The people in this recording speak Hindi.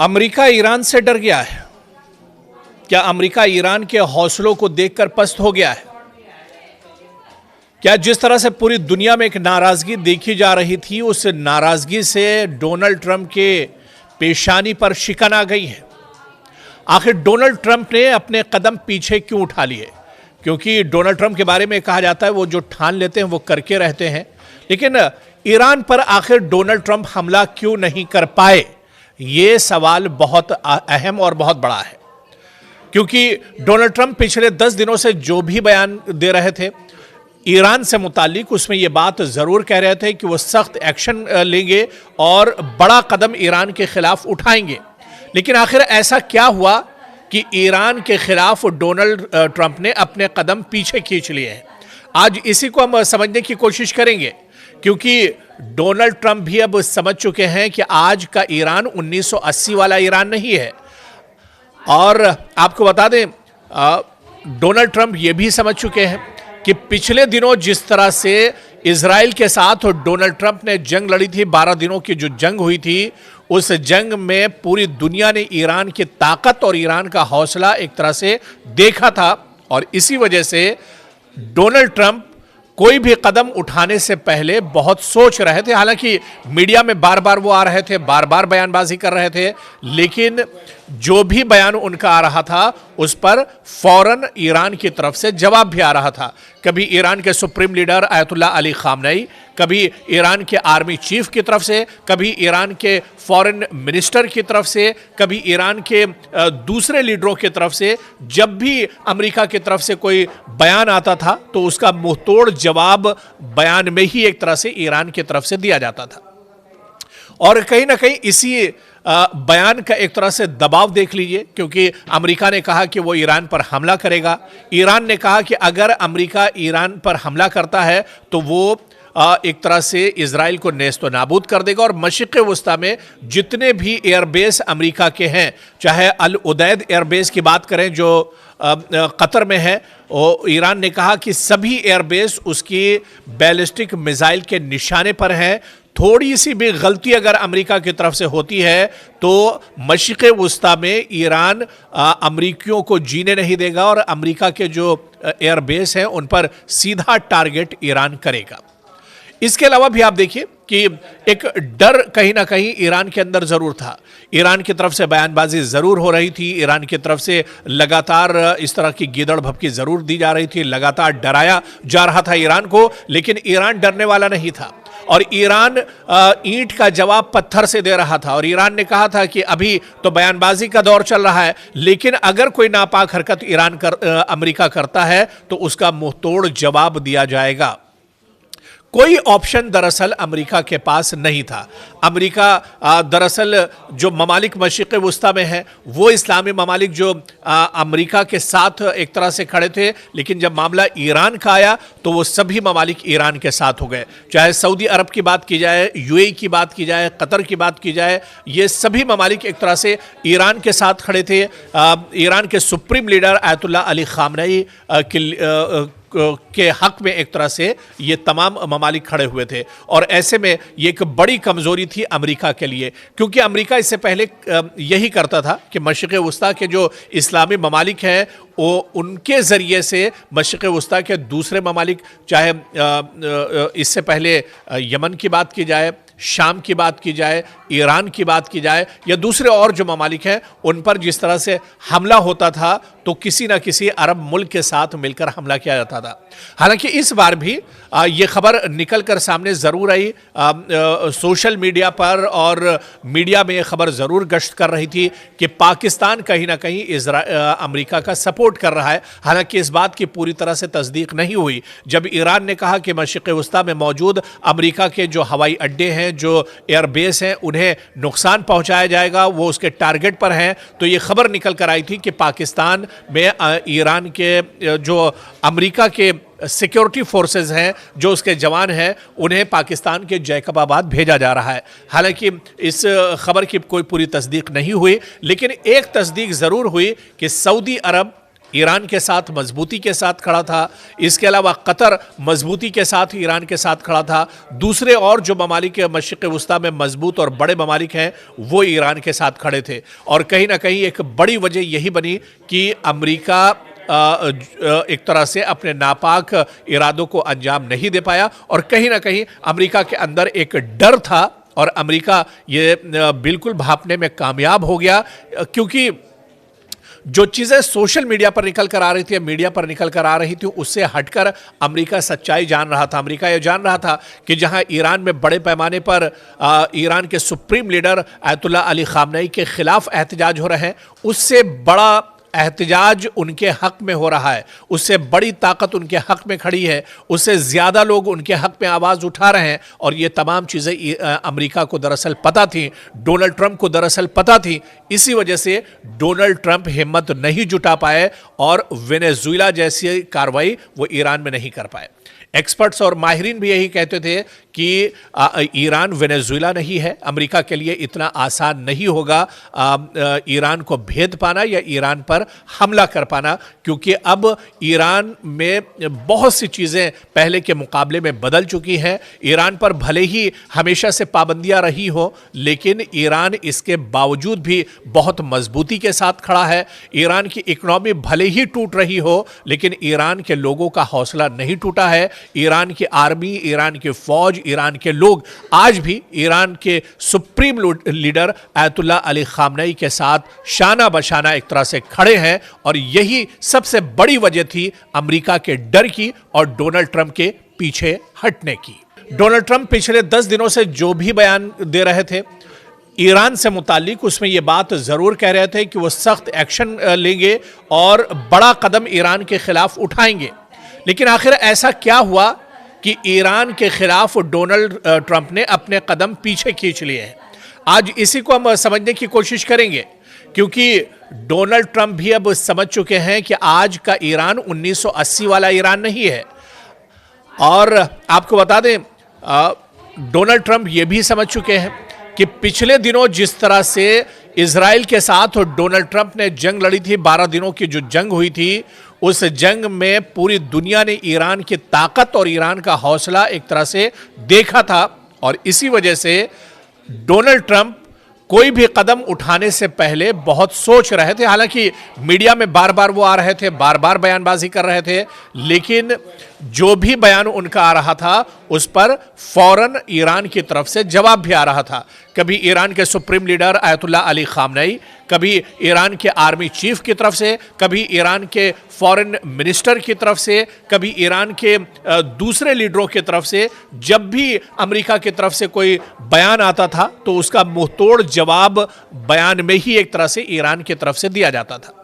अमेरिका ईरान से डर गया है। क्या अमेरिका ईरान के हौसलों को देखकर पस्त हो गया है? क्या जिस तरह से पूरी दुनिया में एक नाराजगी देखी जा रही थी, उस नाराजगी से डोनाल्ड ट्रंप के पेशानी पर शिकन आ गई है? आखिर डोनाल्ड ट्रंप ने अपने कदम पीछे क्यों उठा लिए? क्योंकि डोनाल्ड ट्रंप के बारे में कहा जाता है वो जो ठान लेते हैं वो करके रहते हैं। लेकिन ईरान पर आखिर डोनाल्ड ट्रंप हमला क्यों नहीं कर पाए, ये सवाल बहुत अहम और बहुत बड़ा है। क्योंकि डोनाल्ड ट्रंप पिछले 10 दिनों से जो भी बयान दे रहे थे ईरान से मुतालिक, उसमें ये बात जरूर कह रहे थे कि वो सख्त एक्शन लेंगे और बड़ा कदम ईरान के खिलाफ उठाएंगे। लेकिन आखिर ऐसा क्या हुआ कि ईरान के खिलाफ डोनाल्ड ट्रंप ने अपने कदम पीछे खींच लिए हैं? आज इसी को हम समझने की कोशिश करेंगे, क्योंकि डोनाल्ड ट्रंप भी अब समझ चुके हैं कि आज का ईरान 1980 वाला ईरान नहीं है। और आपको बता दें, डोनाल्ड ट्रंप ये भी समझ चुके हैं कि पिछले दिनों जिस तरह से इजराइल के साथ डोनाल्ड ट्रंप ने जंग लड़ी थी, 12 दिनों की जो जंग हुई थी, उस जंग में पूरी दुनिया ने ईरान की ताकत और ईरान का हौसला एक तरह से देखा था। और इसी वजह से डोनाल्ड ट्रंप कोई भी कदम उठाने से पहले बहुत सोच रहे थे। हालांकि मीडिया में बार बार वो आ रहे थे, बार बार बयानबाजी कर रहे थे, लेकिन जो भी बयान उनका आ रहा था उस पर फौरन ईरान की तरफ से जवाब भी आ रहा था। कभी ईरान के supreme leader Ayatollah Ali Khamenei, कभी ईरान के आर्मी चीफ की तरफ से, कभी ईरान के फॉरेन मिनिस्टर की तरफ से, कभी ईरान के दूसरे लीडरों की तरफ से। जब भी अमेरिका की तरफ से कोई बयान आता था तो उसका मुंहतोड़ जवाब बयान में ही एक तरह से ईरान की तरफ से दिया जाता था। और कहीं ना कहीं इसी बयान का एक तरह से दबाव देख लीजिए, क्योंकि अमेरिका ने कहा कि वो ईरान पर हमला करेगा। ईरान ने कहा कि अगर अमेरिका ईरान पर हमला करता है तो वो एक तरह से इजराइल को नेस्तो नाबूद कर देगा। और मशरिक़ वस्ता में जितने भी एयरबेस अमेरिका के हैं, चाहे अल उदैद एयरबेस की बात करें जो कतर में है, और ईरान ने कहा कि सभी एयरबेस उसकी बैलिस्टिक मिसाइल के निशाने पर हैं। थोड़ी सी भी गलती अगर अमेरिका की तरफ से होती है तो मशरिक़ वस्ता में ईरान अमेरिकियों को जीने नहीं देगा और अमेरिका के जो एयरबेस हैं उन पर सीधा टारगेट ईरान करेगा। इसके अलावा भी आप देखिए कि एक डर कहीं ना कहीं ईरान के अंदर जरूर था। ईरान की तरफ से बयानबाजी जरूर हो रही थी, ईरान की तरफ से लगातार इस तरह की गीदड़ भभकी जरूर दी जा रही थी, लगातार डराया जा रहा था ईरान को। लेकिन ईरान डरने वाला नहीं था और ईरान ईंट का जवाब पत्थर से दे रहा था। और ईरान ने कहा था कि अभी तो बयानबाजी का दौर चल रहा है, लेकिन अगर कोई नापाक हरकत अमेरिका करता है तो उसका मुंहतोड़ जवाब दिया जाएगा। कोई ऑप्शन दरअसल अमेरिका के पास नहीं था। अमेरिका दरअसल जो ममालिक मशरिक़ वस्ता में है वो इस्लामी ममालिक जो अमेरिका के साथ एक तरह से खड़े थे, लेकिन जब मामला ईरान का आया तो वो सभी ममालिक ईरान के साथ हो गए। चाहे सऊदी अरब की बात की जाए, यूएई की बात की जाए, कतर की बात की जाए, ये सभी ममालिक एक तरह से ईरान के साथ खड़े थे। ईरान के supreme leader Ayatollah Ali Khamenei के हक में एक तरह से ये तमाम ममालिक खड़े हुए थे। और ऐसे में ये एक बड़ी कमजोरी थी अमेरिका के लिए, क्योंकि अमेरिका इससे पहले यही करता था कि मशरिक़ वस्ता के जो इस्लामी ममालिक हैं वो उनके ज़रिए से मशरिक़ वस्ता के दूसरे ममालिक, चाहे इससे पहले यमन की बात की जाए, शाम की बात की जाए, ईरान की बात की जाए, या दूसरे और जो ममालिक हैं उन पर जिस तरह से हमला होता था तो किसी ना किसी अरब मुल्क के साथ मिलकर हमला किया जाता था। हालांकि इस बार भी ये खबर निकल कर सामने ज़रूर आई, सोशल मीडिया पर और मीडिया में ये खबर ज़रूर गश्त कर रही थी कि पाकिस्तान कहीं ना कहीं अमेरिका का सपोर्ट कर रहा है। हालांकि इस बात की पूरी तरह से तस्दीक नहीं हुई। जब ईरान ने कहा कि मशरिक़ वस्ता में मौजूद अमेरिका के जो हवाई अड्डे हैं, जो एयरबेस हैं, उन्हें नुकसान पहुंचाया जाएगा, वो उसके टारगेट पर हैं, तो ये खबर निकल कर आई थी कि पाकिस्तान में ईरान के जो अमेरिका के सिक्योरिटी फोर्सेस हैं, जो उसके जवान हैं, उन्हें पाकिस्तान के जैकबाबाद भेजा जा रहा है। हालांकि इस खबर की कोई पूरी तस्दीक नहीं हुई, लेकिन एक तस्दीक ज़रूर हुई कि सऊदी अरब ईरान के साथ मजबूती के साथ खड़ा था। इसके अलावा कतर मजबूती के साथ ईरान के साथ खड़ा था। दूसरे और जो ममालिक मशरिक़ वुस्ता में मजबूत और बड़े ममालिक हैं वो ईरान के साथ खड़े थे। और कहीं ना कहीं एक बड़ी वजह यही बनी कि अमेरिका एक तरह से अपने नापाक इरादों को अंजाम नहीं दे पाया, और कहीं ना कहीं अमेरिका के अंदर एक डर था और अमेरिका ये बिल्कुल भांपने में कामयाब हो गया, क्योंकि जो चीज़ें सोशल मीडिया पर निकल कर आ रही थी, मीडिया पर निकल कर आ रही थी, उससे हटकर अमेरिका सच्चाई जान रहा था। अमेरिका ये जान रहा था कि जहां ईरान में बड़े पैमाने पर ईरान के supreme leader Ayatollah Ali Khamenei के खिलाफ एहतजाज हो रहे हैं, उससे बड़ा एहतजाज उनके हक में हो रहा है, उससे बड़ी ताकत उनके हक में खड़ी है, उससे ज़्यादा लोग उनके हक में आवाज़ उठा रहे हैं। और ये तमाम चीज़ें अमेरिका को दरअसल पता थी, डोनाल्ड ट्रंप को दरअसल पता थी। इसी वजह से डोनाल्ड ट्रंप हिम्मत नहीं जुटा पाए और वेनेजुएला जैसी कार्रवाई वो ईरान में नहीं कर पाए। एक्सपर्ट्स और माहिरीन भी यही कहते थे कि ईरान वेनेजुएला नहीं है, अमेरिका के लिए इतना आसान नहीं होगा ईरान को भेद पाना या ईरान पर हमला कर पाना, क्योंकि अब ईरान में बहुत सी चीज़ें पहले के मुकाबले में बदल चुकी हैं। ईरान पर भले ही हमेशा से पाबंदियां रही हो, लेकिन ईरान इसके बावजूद भी बहुत मजबूती के साथ खड़ा है। ईरान की इकोनॉमी भले ही टूट रही हो, लेकिन ईरान के लोगों का हौसला नहीं टूटा है। ईरान की आर्मी, ईरान की फौज, ईरान के लोग आज भी ईरान के supreme leader Ayatollah Ali Khamenei के साथ शाना बशाना एक तरह से खड़े हैं। और यही सबसे बड़ी वजह थी अमेरिका के डर की और डोनाल्ड ट्रंप के पीछे हटने की। डोनाल्ड ट्रंप पिछले 10 दिनों से जो भी बयान दे रहे थे ईरान से मुतालिक, उसमें यह बात जरूर कह रहे थे कि वो सख्त एक्शन लेंगे और बड़ा कदम ईरान के खिलाफ उठाएंगे। लेकिन आखिर ऐसा क्या हुआ कि ईरान के खिलाफ डोनाल्ड ट्रंप ने अपने कदम पीछे खींच लिए हैं? आज इसी को हम समझने की कोशिश करेंगे, क्योंकि डोनाल्ड ट्रंप भी अब समझ चुके हैं कि आज का ईरान 1980 वाला ईरान नहीं है। और आपको बता दें, डोनाल्ड ट्रंप ये भी समझ चुके हैं कि पिछले दिनों जिस तरह से इजराइल के साथ डोनाल्ड ट्रंप ने जंग लड़ी थी, 12 दिनों की जो जंग हुई थी, उस जंग में पूरी दुनिया ने ईरान की ताकत और ईरान का हौसला एक तरह से देखा था। और इसी वजह से डोनाल्ड ट्रंप कोई भी कदम उठाने से पहले बहुत सोच रहे थे। हालांकि मीडिया में बार बार वो आ रहे थे, बार बार बयानबाजी कर रहे थे, लेकिन जो भी बयान उनका आ रहा था उस पर फौरन ईरान की तरफ से जवाब भी आ रहा था। कभी ईरान के supreme leader Ayatollah Ali Khamenei, कभी ईरान के आर्मी चीफ की तरफ से, कभी ईरान के फॉरेन मिनिस्टर की तरफ से, कभी ईरान के दूसरे लीडरों की तरफ से। जब भी अमेरिका की तरफ से कोई बयान आता था तो उसका मुंहतोड़ जवाब बयान में ही एक तरह से ईरान की तरफ से दिया जाता था।